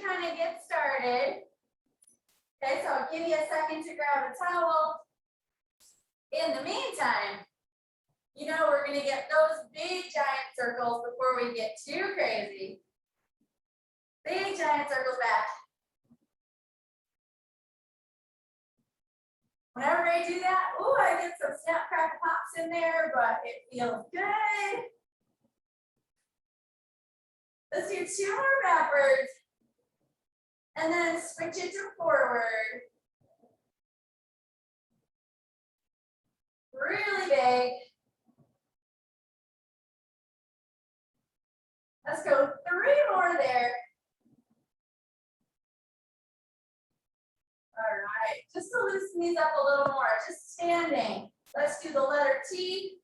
kind of get started. Okay, so I'll give you a second to grab a towel. In the meantime, you know we're gonna get those big giant circles before we get too crazy. Big giant circles back. Whenever I do that, ooh, I get some snap, crackle, pops in there, but it feels good. Let's do 2 more backwards. And then switch it to forward. Really big. Let's go 3 more there. All right, just to loosen these up a little more, just standing. Let's do the letter T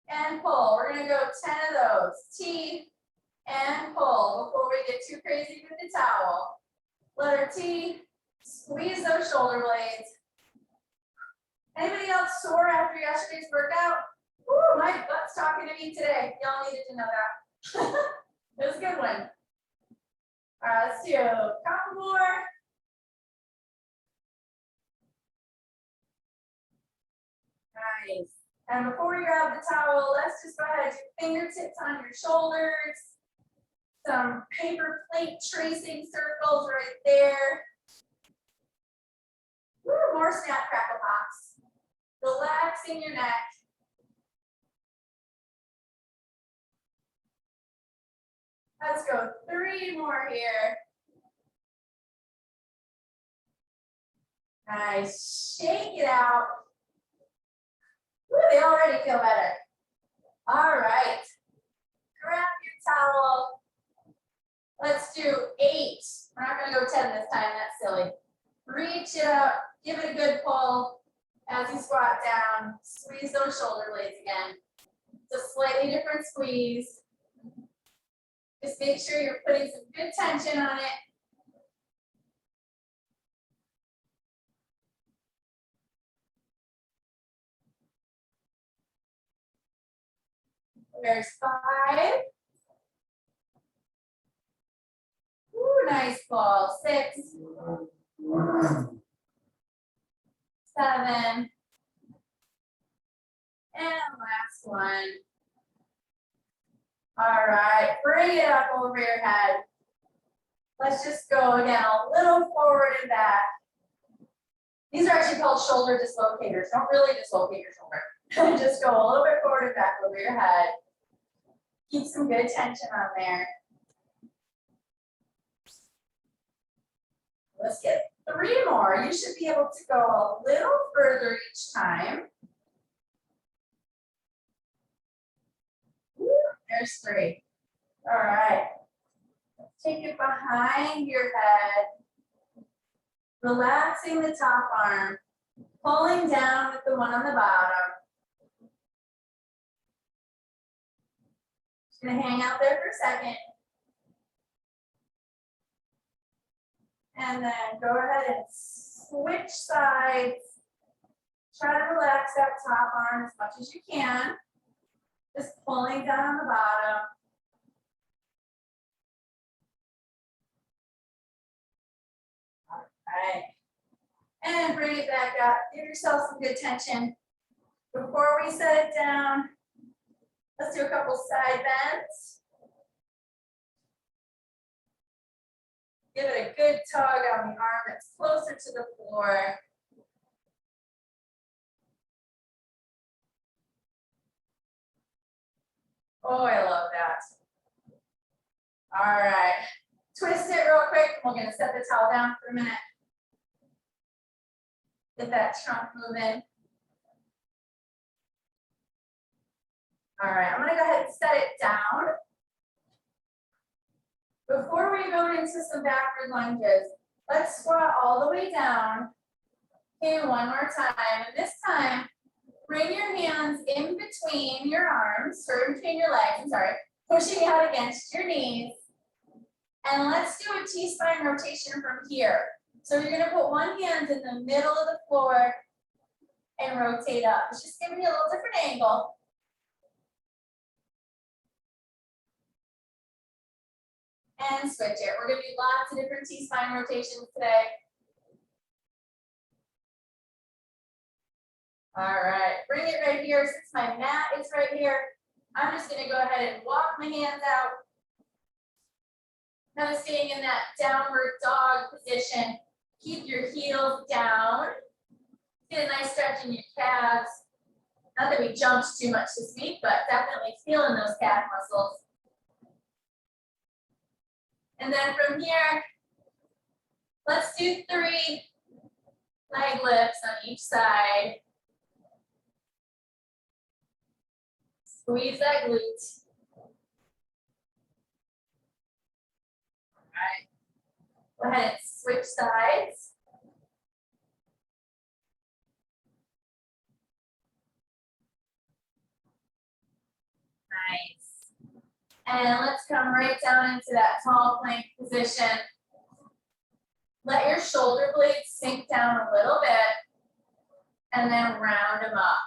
and pull. We're gonna go 10 of those. T and pull before we get too crazy with the towel. Letter T, squeeze those shoulder blades. Anybody else sore after yesterday's workout? Ooh, my butt's talking to me today. Y'all needed to know that. It was a good one. All right, let's do a couple more. Nice. And before you grab the towel, let's just go ahead and do fingertips on your shoulders. Some paper plate tracing circles right there. Woo, more snap, crackle, pops. Relaxing your neck. Let's go 3 more here. Nice. Shake it out. Woo, they already feel better. All right. Grab your towel. Let's do 8. We're not going to go 10 this time. That's silly. Reach it up. Give it a good pull. As you squat down, squeeze those shoulder blades again. It's a slightly different squeeze. Just make sure you're putting some good tension on it. There's 5. Ooh, nice pull. 6. 7. And last one. All right, bring it up over your head. Let's just go again a little forward and back. These are actually called shoulder dislocators. Don't really dislocate your shoulder. Just go a little bit forward and back over your head. Keep some good tension on there. Let's get 3 more. You should be able to go a little further each time. There's 3. All right. Take it behind your head. Relaxing the top arm. Pulling down with the one on the bottom. Just gonna hang out there for a second. And then go ahead and switch sides. Try to relax that top arm as much as you can. Just pulling down on the bottom. All right. And bring it back up. Give yourself some good tension. Before we set it down, let's do a couple side bends. Give it a good tug on the arm that's closer to the floor. Oh, I love that. All right. Twist it real quick. We're going to set the towel down for a minute. Get that trunk moving. All right, I'm going to go ahead and set it down. Before we go into some backward lunges, let's squat all the way down. Okay, one more time. And this time, bring your hands in between your arms, or in between your legs, I'm sorry, pushing out against your knees. And let's do a T-spine rotation from here. So you're gonna put one hand in the middle of the floor and rotate up. It's just giving you a little different angle. and switch it. We're gonna do lots of different T-spine rotations today. All right, bring it right here. Since my mat is right here, I'm just gonna go ahead and walk my hands out. Kind of staying in that downward dog position. Keep your heels down. Get a nice stretch in your calves. Not that we jumped too much this week, but definitely feeling those calf muscles. And then from here, let's do 3 leg lifts on each side. Squeeze that glute. All right. Go ahead and switch sides. Nice. And let's come right down into that tall plank position. Let your shoulder blades sink down a little bit and then round them up.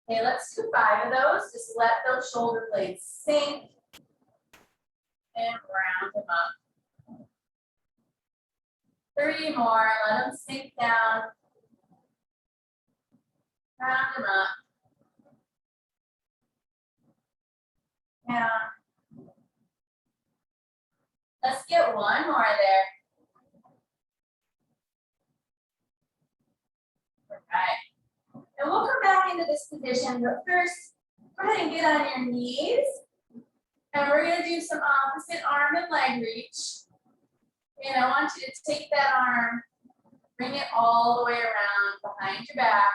Okay, let's do 5 of those. Just let those shoulder blades sink and round them up. 3 more, let them sink down. Round them up. Down. Let's get 1 more there. All right. And we'll come back into this position, but first, go ahead and get on your knees. And we're gonna do some opposite arm and leg reach. And I want you to take that arm, bring it all the way around behind your back.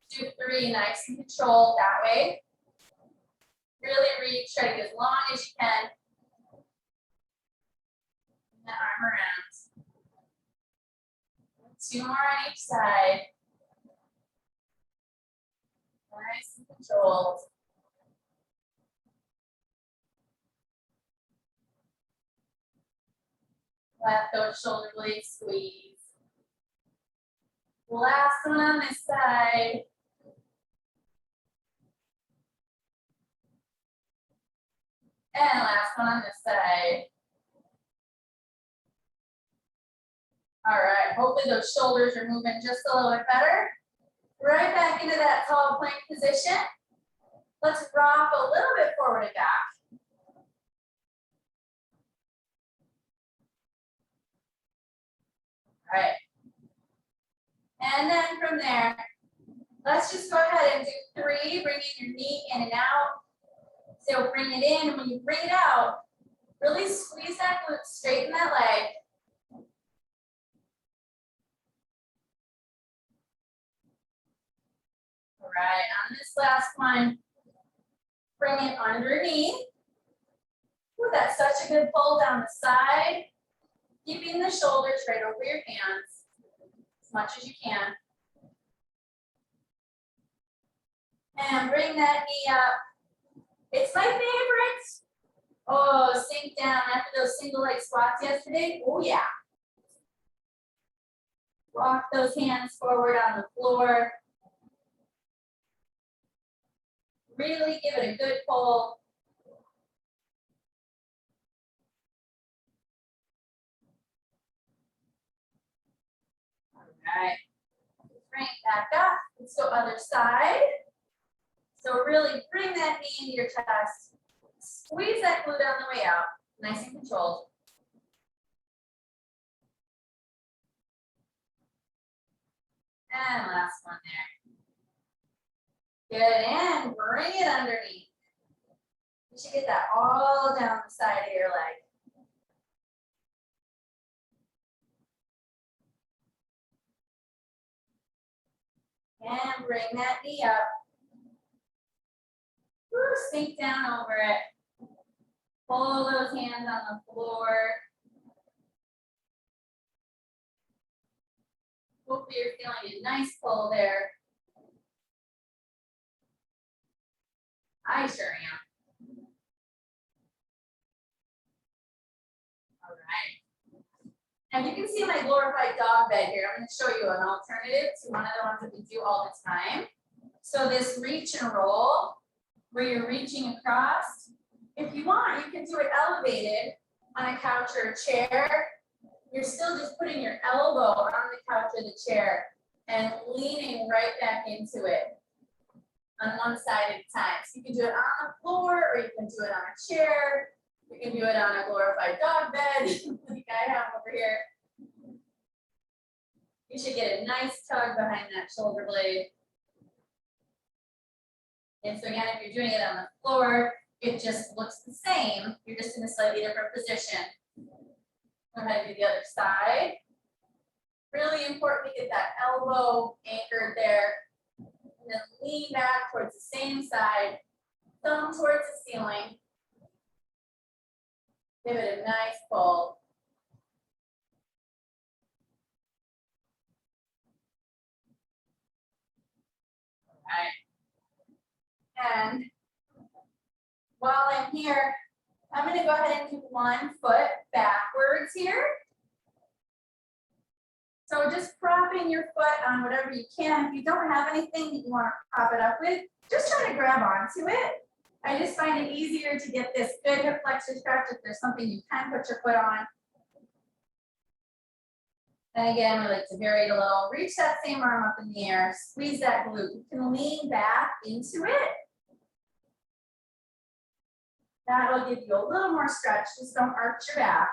Do 3 nice and controlled that way. Really reach, try to get as long as you can. Bring that arm around. 2 more on each side. Nice and controlled. Let those shoulder blades squeeze. Last one on this side. And last one on this side. All right, hopefully those shoulders are moving just a little bit better. Right back into that tall plank position. Let's rock a little bit forward and back. All right. And then from there, let's just go ahead and do 3, bringing your knee in and out. So bring it in, and when you bring it out, really squeeze that glute, straighten that leg. All right, on this last one, bring it underneath. Ooh, that's such a good pull down the side. Keeping the shoulders right over your hands as much as you can. And bring that knee up. It's my favorite. Oh, sink down after those single leg squats yesterday. Oh yeah. Walk those hands forward on the floor. Really give it a good pull. All right. Bring it back up. Let's go other side. So really bring that knee into your chest. Squeeze that glute on the way out. Nice and controlled. And last one there. Good, and bring it underneath. You should get that all down the side of your leg. And bring that knee up. Woo, sink down over it. Pull those hands on the floor. Hopefully you're feeling a nice pull there. I sure am. All right. And you can see my glorified dog bed here. I'm going to show you an alternative to one of the ones that we do all the time. So this reach and roll, where you're reaching across, If you want, you can do it elevated on a couch or a chair. You're still just putting your elbow on the couch or the chair and leaning right back into it on one side at a time. So you can do it on the floor, or you can do it on a chair. You can do it on a glorified dog bed, like I have over here. You should get a nice tug behind that shoulder blade. And so again, if you're doing it on the floor, it just looks the same. You're just in a slightly different position. Go ahead and do the other side. Really important to get that elbow anchored there. And then lean back towards the same side, thumb towards the ceiling. Give it a nice pull. Okay. And while I'm here, I'm going to go ahead and do 1 foot backwards here. So just propping your foot on whatever you can. If you don't have anything that you want to prop it up with, just try to grab onto it. I just find it easier to get this good hip flexor stretch if there's something you can put your foot on. And again, we like to vary it a little. Reach that same arm up in the air. Squeeze that glute. You can lean back into it. That'll give you a little more stretch. Just don't arch your back.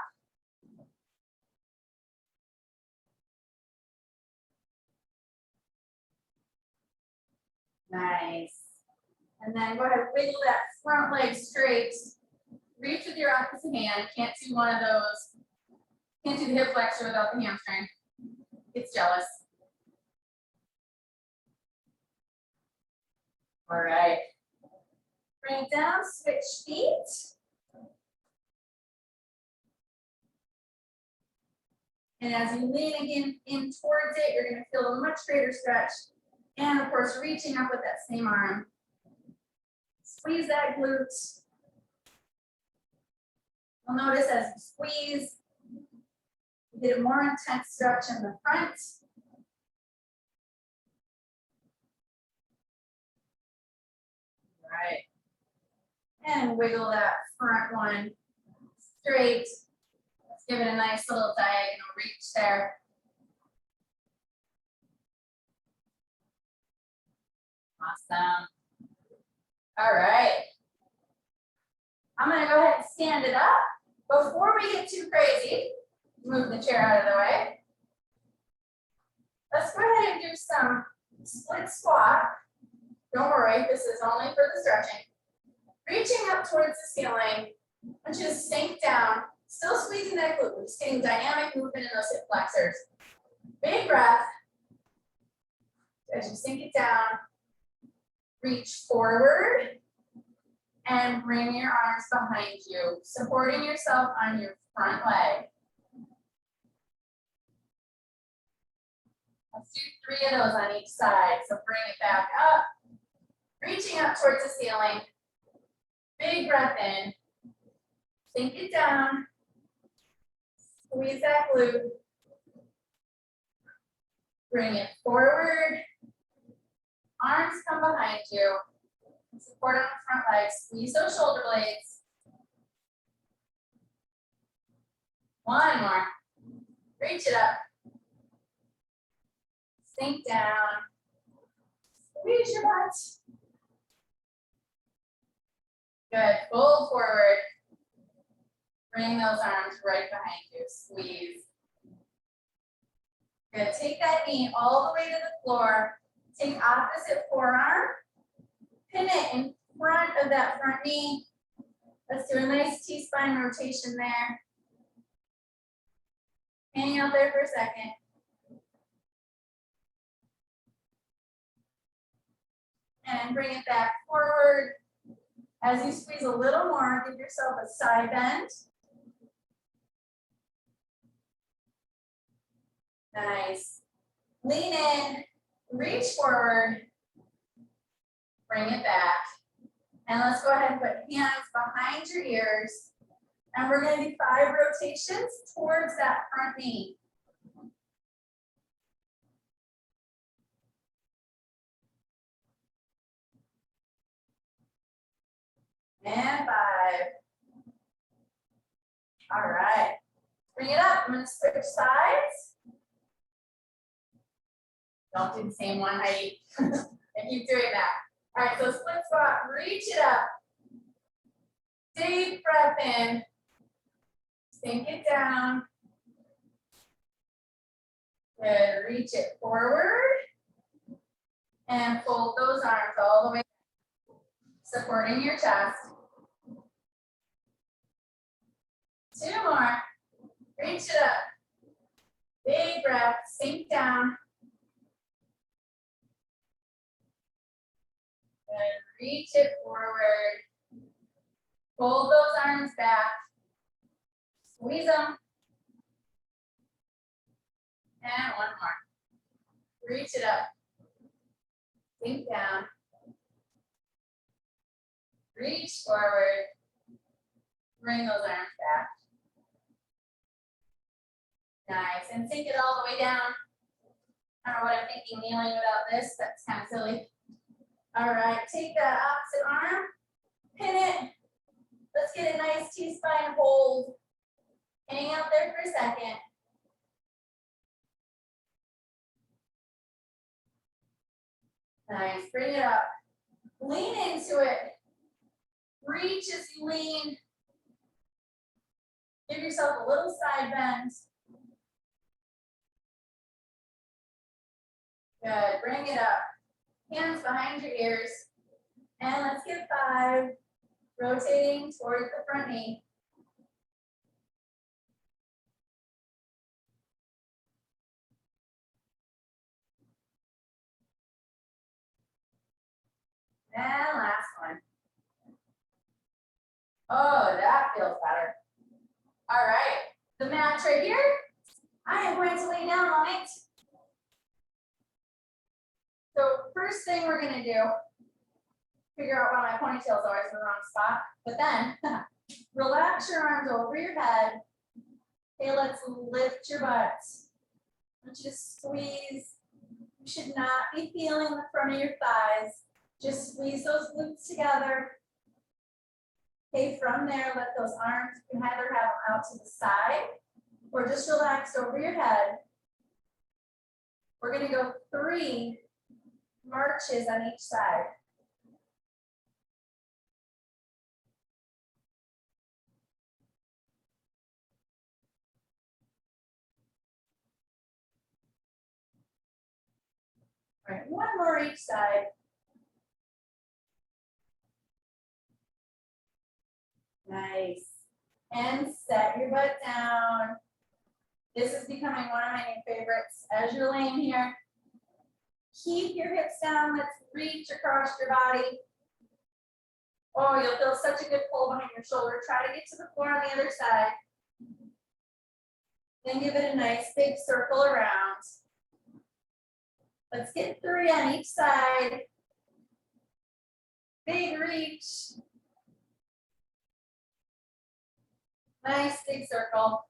Nice. And then go ahead and wiggle that front leg straight. Reach with your opposite hand. Can't do one of those. Can't do the hip flexor without the hamstring. It's jealous. All right. Bring it down, switch feet. And as you lean again in towards it, you're going to feel a much greater stretch. And of course, reaching up with that same arm. Squeeze that glute. You'll notice as you squeeze, you get a more intense stretch in the front. All right. And wiggle that front one straight. Let's give it a nice little diagonal reach there. Awesome. All right. I'm going to go ahead and stand it up. Before we get too crazy, move the chair out of the way. Let's go ahead and do some split squat. Don't worry, this is only for the stretching. Reaching up towards the ceiling, and just sink down, still squeezing that glute. We're just getting dynamic movement in those hip flexors. Big breath. As you sink it down, reach forward and bring your arms behind you, supporting yourself on your front leg. Let's do 3 of those on each side. So bring it back up, reaching up towards the ceiling. Big breath in, sink it down, squeeze that glute, bring it forward, arms come behind you, support on the front leg, squeeze those shoulder blades. 1 more, reach it up, sink down, squeeze your butt. Good, fold forward. Bring those arms right behind you, squeeze. Good, take that knee all the way to the floor. Take opposite forearm, pin it in front of that front knee. Let's do a nice T-spine rotation there. Hang out there for a second. And bring it back forward. As you squeeze a little more, give yourself a side bend. Nice. Lean in, reach forward, bring it back. And let's go ahead and put hands behind your ears. And we're going to do 5 rotations towards that front knee. and 5. All right, bring it up. I'm gonna switch sides. Don't do the same one height. And keep doing that. All right, so split squat, reach it up. Deep breath in. Sink it down. Good, reach it forward. And fold those arms all the way, supporting your chest. 2 more. Reach it up. Big breath, sink down. And reach it forward. Fold those arms back. Squeeze them. And 1 more. Reach it up. Sink down. Reach forward. Bring those arms back. Nice. And sink it all the way down. I don't know what I'm thinking, kneeling without this. That's kind of silly. All right, take that opposite arm, pin it. Let's get a nice T-spine hold. Hang out there for a second. Nice, bring it up. Lean into it. Reach as you lean. Give yourself a little side bend. Good, bring it up. Hands behind your ears. And let's get 5. Rotating towards the front knee. And last one. Oh, that feels better. All right, the mat's right here. I am going to lay down on it. So first thing we're gonna do, figure out why my ponytail's always in the wrong spot, but then relax your arms over your head. Okay, let's lift your butt. I want you to squeeze. You should not be feeling the front of your thighs. Just squeeze those glutes together. Okay, from there, let those arms, you can either have them out to the side or just relaxed over your head. We're gonna go 3 marches on each side. All right, 1 more each side. Nice. And set your butt down. This is becoming one of my new favorites. As you're laying here, keep your hips down. Let's reach across your body. Oh, you'll feel such a good pull behind your shoulder. Try to get to the floor on the other side. Then give it a nice big circle around. Let's get 3 on each side. Big reach. Nice big circle.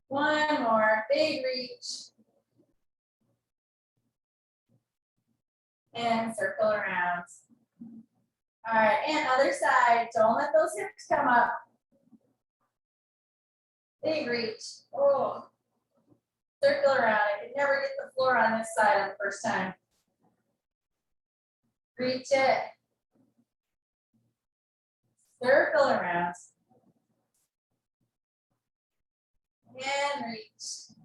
1 more, big reach. And circle around. All right, and other side. Don't let those hips come up. Big reach. Oh. Circle around. I could never get the floor on this side on the first time. Reach it. Circle around. And reach.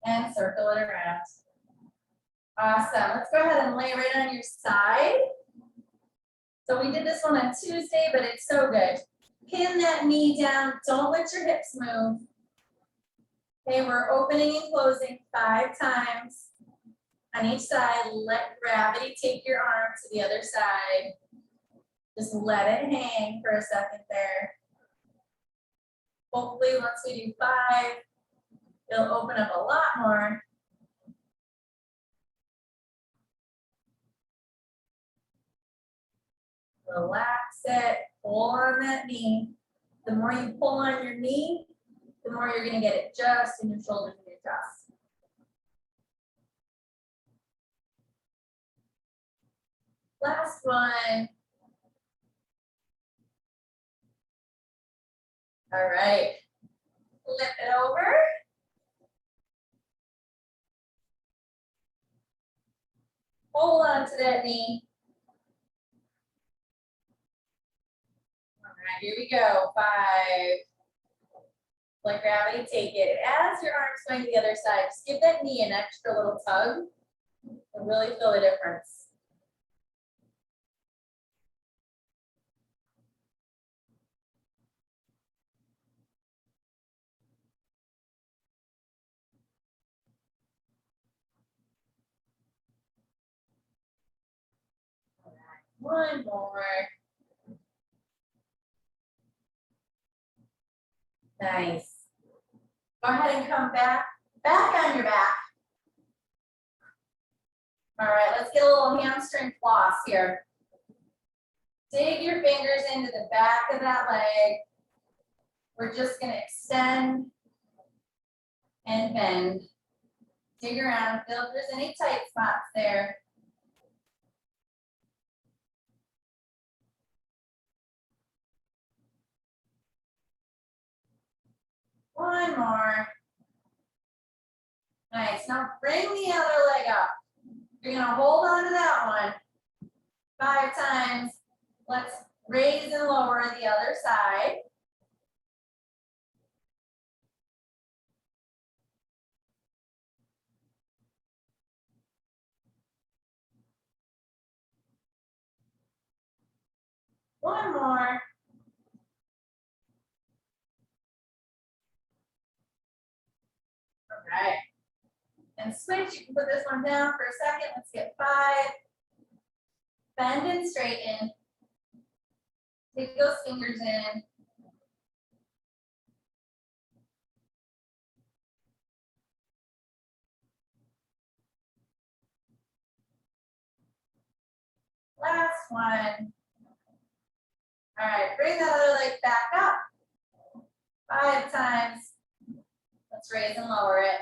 And circle it around. Awesome. Let's go ahead and lay right on your side. So we did this one on Tuesday, but it's so good. Pin that knee down. Don't let your hips move. Okay, we're opening and closing 5 times on each side. Let gravity take your arm to the other side. Just let it hang for a second there. Hopefully, once we do 5, it'll open up a lot more. Relax it, pull on that knee. The more you pull on your knee, the more you're gonna get it just in your shoulders and your chest. Last one. All right. Flip it over. Hold on to that knee. All right, here we go. 5. Let gravity take it. As your arms going to the other side, just give that knee an extra little tug and really feel the difference. All right, one more. Nice. Go ahead and come back on your back. All right, let's get a little hamstring floss here. Dig your fingers into the back of that leg. We're just gonna extend and bend. Dig around, feel if there's any tight spots there. One more. Nice, now bring the other leg up. You're gonna hold on to that one 5 times. Let's raise and lower the other side. One more. All right. And switch, you can put this one down for a second. Let's get 5. Bend and straighten. Take those fingers in. Last one. All right, bring that other leg back up. 5 times. Let's raise and lower it.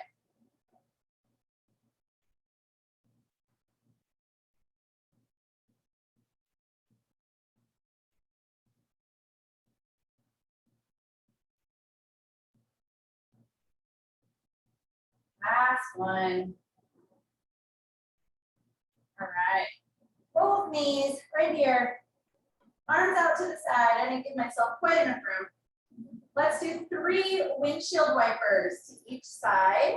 Last one. All right. Both knees right here. Arms out to the side. I didn't give myself quite enough room. Let's do 3 windshield wipers to each side.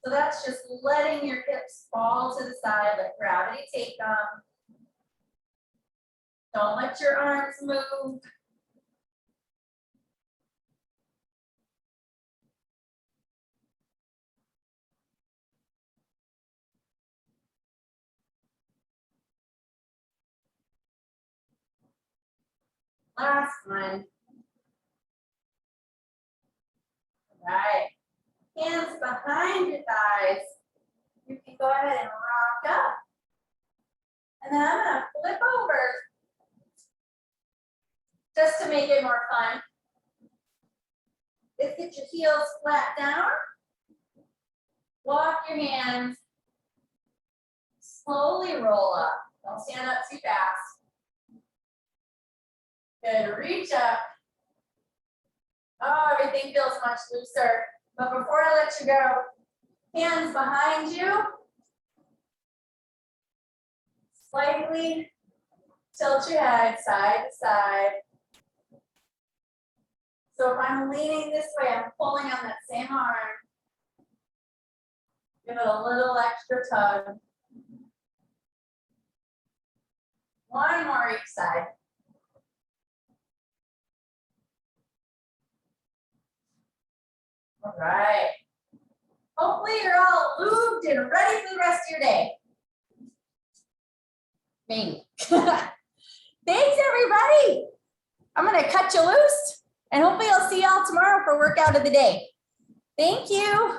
So that's just letting your hips fall to the side, let gravity take them. Don't let your arms move. Last one. All right. Hands behind your thighs. You can go ahead and rock up. And then I'm gonna flip over just to make it more fun. Just get your heels flat down. Walk your hands. Slowly roll up. Don't stand up too fast. Good, reach up. Oh, everything feels much looser. But before I let you go, hands behind you. Slightly tilt your head side to side. So if I'm leaning this way, I'm pulling on that same arm. Give it a little extra tug. One more each side. All right. Hopefully you're all lubed and ready for the rest of your day. Maybe. Thanks, everybody. I'm going to cut you loose, and hopefully I'll see y'all tomorrow for workout of the day. Thank you.